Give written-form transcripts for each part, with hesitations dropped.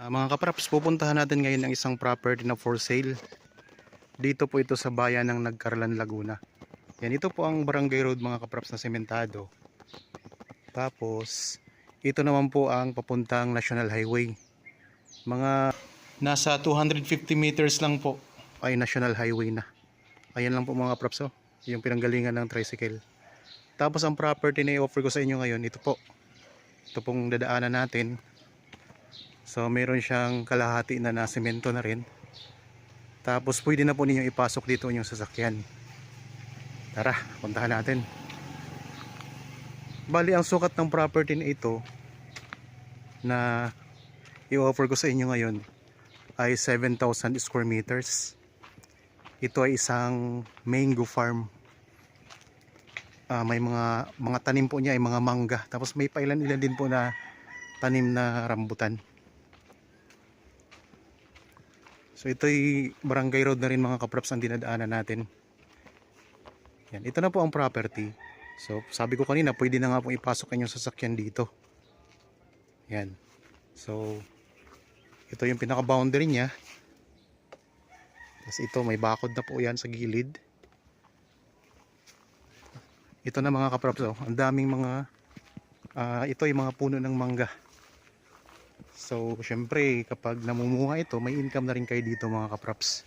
Mga kapraps, pupuntahan natin ngayon ang isang property na for sale. Dito po ito sa bayan ng Nagcarlan, Laguna. Yan, ito po ang Barangay Road mga kapraps na sementado. Tapos, ito naman po ang papuntang National Highway. Mga nasa 250 meters lang po ay National Highway na. Ayan lang po mga kapraps, oh, yung pinanggalingan ng tricycle. Tapos ang property na i-offer ko sa inyo ngayon, ito po. Ito pong dadaanan natin. So meron siyang kalahati na semento na rin. Tapos pwede na po ninyong ipasok dito yung sasakyan. Tara, puntahan natin. Bali ang sukat ng property na ito na i-offer ko sa inyo ngayon ay 7,000 square meters. Ito ay isang mango farm. May mga tanim po niya ay mga mangga. Tapos may pailan-ilan din po na tanim na rambutan. So ito'y Barangay Road na rin mga kapraps ang dinadaanan natin. Yan, ito na po ang property. So sabi ko kanina, pwede na nga pong ipasok inyong sasakyan dito. Yan. So ito yung pinaka-boundary niya. Tapos ito may bakod na po yan sa gilid. Ito na mga kapraps, oh, ang daming mga ito yung mga puno ng mangga. So syempre kapag namumunga ito, may income na rin kayo dito mga kapraps.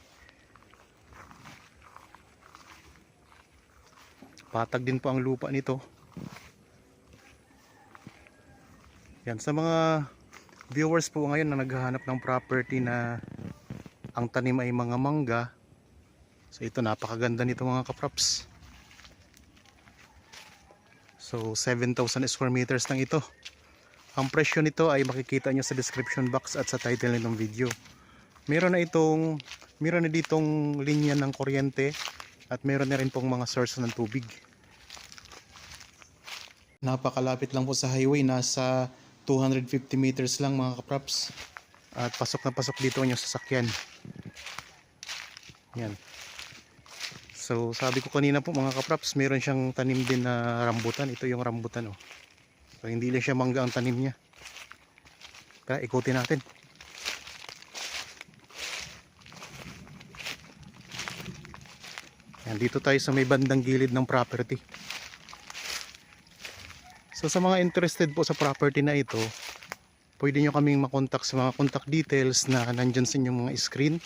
Patag din po ang lupa nito. Yan, sa mga viewers po ngayon na naghahanap ng property na ang tanim ay mga mangga. So ito, napakaganda nito mga kapraps. So 7,000 square meters lang ito. Ang presyo nito ay makikita nyo sa description box at sa title nitong video. Meron na ditong linya ng kuryente at meron na rin pong mga source ng tubig. Napakalapit lang po sa highway, nasa 250 meters lang mga kapraps. At pasok na pasok dito yung sasakyan. Yan. So sabi ko kanina po mga kapraps, meron siyang tanim din na rambutan. Ito yung rambutan, oh. So hindi lang siya mangga ang tanim niya. Kaya ikutin natin. Yan, dito tayo sa may bandang gilid ng property. So sa mga interested po sa property na ito, pwede nyo kaming makontak sa mga contact details na nandyan sa inyong mga screen.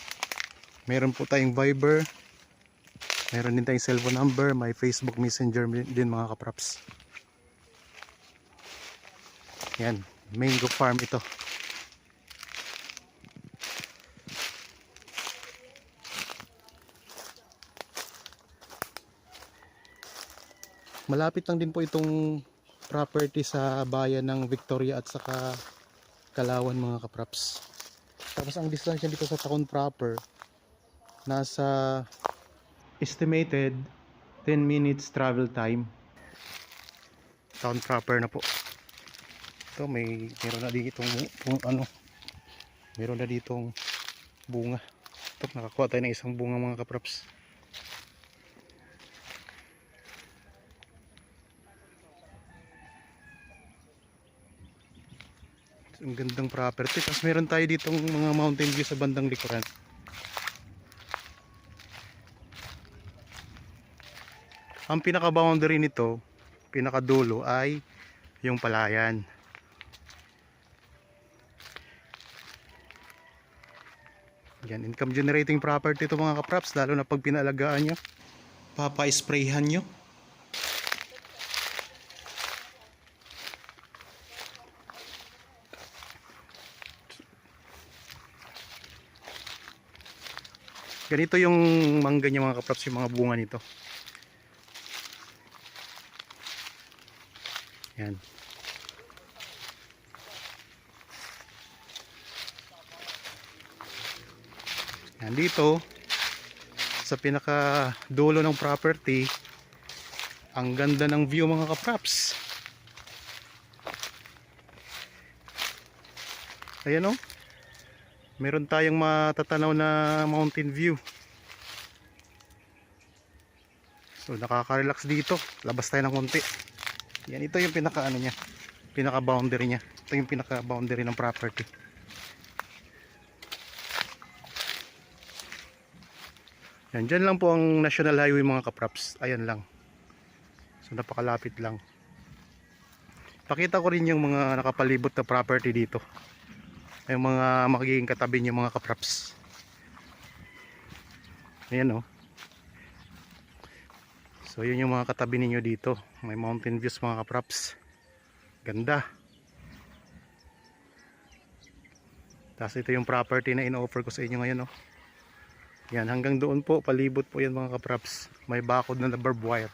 Meron po tayong Viber, meron din tayong cellphone number, may Facebook Messenger din mga kapraps. Yan, mango farm ito. Malapit lang din po itong property sa bayan ng Victoria at saka Kalawan mga kapraps. Tapos ang distansya dito sa town proper nasa estimated 10 minutes travel time. Town proper na po. Ito meron na ditong meron na ditong bunga. Ito, nakakuha tayo ng isang bunga mga kapraps. Ang gandang property. Tapos meron tayo ditong mga mountain view sa bandang likuran. Ang pinaka boundary nito, pinakadulo ay yung palayan. Yan, income generating property ito mga kapraps, lalo na pag pinalagaan nyo, papa-sprayhan nyo. Ganito yung mangga niya mga kapraps, yung mga bunga nito. Yan. Yan dito sa pinaka dulo ng property, ang ganda ng view mga kapraps. Ayan, oh. Meron tayong matatanaw na mountain view. So nakaka-relax dito. Labas tayo ng konti. Yan, ito yung pinaka boundary niya. Ito yung pinaka boundary ng property. Yan, dyan lang po ang National Highway mga kapraps. Ayan lang. So napakalapit lang. Pakita ko rin yung mga nakapalibot na property dito. Yung mga magiging katabi niyo mga kapraps. Ayan oh. So yun yung mga katabi ninyo dito. May mountain views mga kapraps. Ganda. Tapos ito yung property na in-offer ko sa inyo ngayon oh. Yan, hanggang doon po, palibot po yan mga kapraps. May bakod na barbed wire.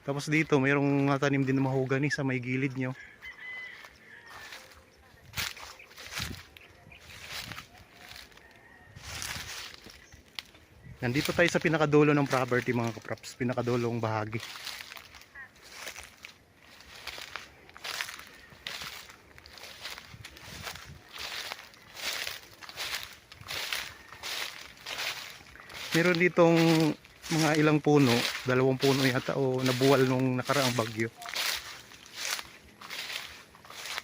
Tapos dito, mayroong tanim din na mahogani sa may gilid nyo. Nandito tayo sa pinakadulo ng property mga kapraps. Pinakadulong bahagi. Meron ditong mga ilang puno, 2 puno yata o nabuwal nung nakaraang bagyo.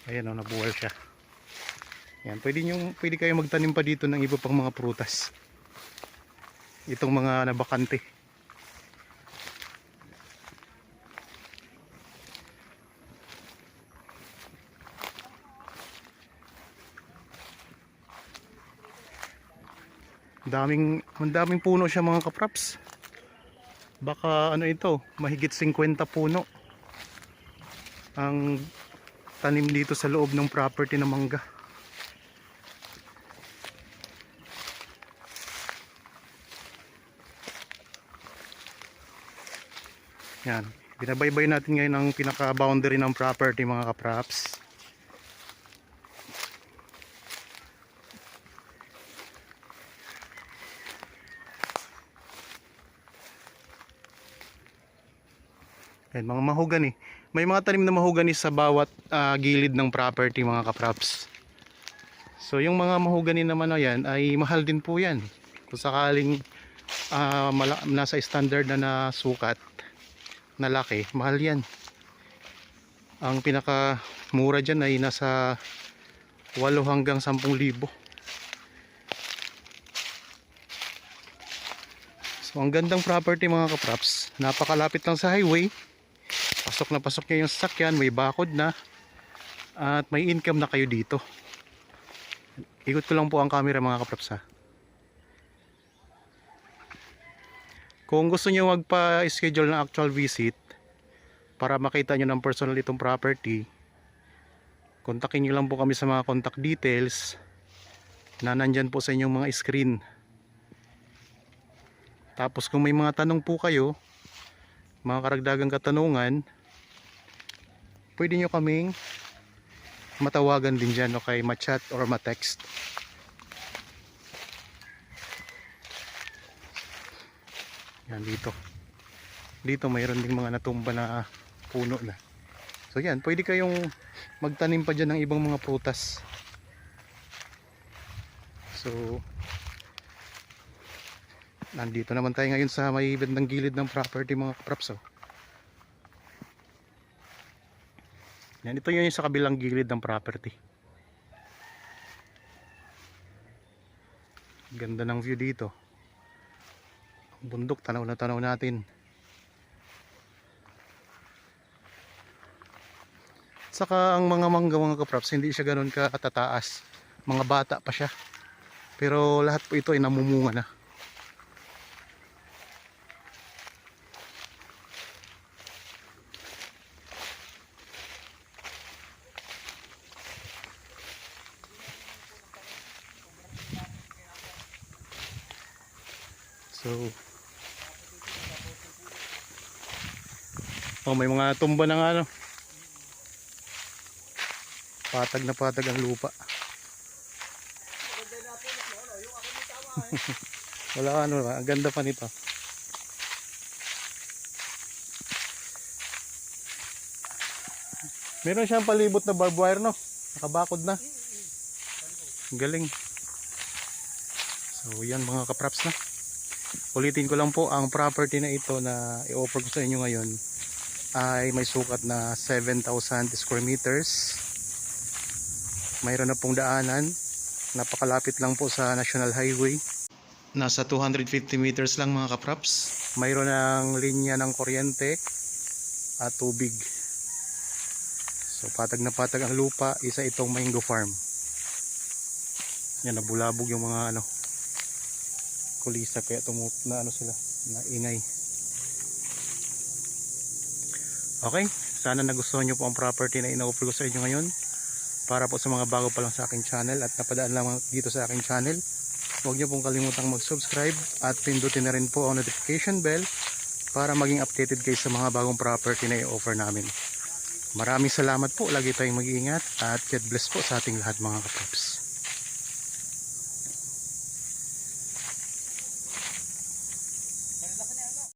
Ayan o, nabuwal siya. Yan, pwede kayo magtanim pa dito ng iba pang mga prutas. Itong mga nabakante. Daming puno siya mga kapraps. Baka ano ito, mahigit 50 puno ang tanim dito sa loob ng property ng mangga. Yan, binabaybay natin ngayon ang pinaka boundary ng property mga kapraps. Yan, mga mahogani. May mga tanim na mahogani sa bawat gilid ng property mga kapraps. So yung mga mahogani naman na yan ay mahal din po yan. Kung sakaling nasa standard na sukat na laki, mahal yan. Ang pinaka mura dyan ay nasa 8 hanggang 10,000. So ang gandang property mga kapraps. Napakalapit lang sa highway. Pasok na pasok nyo yung sasakyan, may bakod na at may income na kayo dito. Ikot ko lang po ang camera mga kapraps ha. Kung gusto nyo magpa-schedule ng actual visit para makita nyo ng personal itong property, kontakin nyo lang po kami sa mga contact details na nandyan po sa inyong mga screen. Tapos kung may mga tanong po kayo, mga karagdagang katanungan, pwede nyo kaming matawagan din dyan o kay ma-chat or ma-text. Yan dito mayroon ding mga natumba na puno na. So yan, pwede kayong magtanim pa dyan ng ibang mga prutas. So nandito naman tayo ngayon sa may bandang gilid ng property mga kapraps oh. Yan, ito yun yung sa kabilang gilid ng property. Ganda ng view dito. Bundok, tanaw na tanaw natin. Saka ang mga mangga mga kapraps, hindi siya ganoon katataas. Mga bata pa siya. Pero lahat po ito ay namumunga na. So may mga tumba ng ano. Patag na patag ang lupa. Wala ano, ang ganda pa nito. Meron siyang palibot na barbed wire no. Nakabakod na. Galing. So yan mga kapraps na. Ulitin ko lang po, ang property na ito na i-offer ko sa inyo ngayon ay may sukat na 7,000 square meters. mayroon na pong daanan. Napakalapit lang po sa National Highway. Nasa 250 meters lang mga kapraps. Mayroon ng linya ng kuryente at tubig. So patag na patag ang lupa. Isa itong mango farm. Yan, nabulabog yung mga kulisa, kaya na sila, naingay. Okay, sana nagustuhan nyo po ang property na ina-offer ko sa inyo ngayon. Para po sa mga bago pa lang sa aking channel at napadaan lang dito sa aking channel, huwag nyo pong kalimutang mag-subscribe at pindutin na rin po ang notification bell para maging updated kayo sa mga bagong property na i-offer namin. Maraming salamat po, lagi tayong mag-iingat at God bless po sa ating lahat mga kapaps.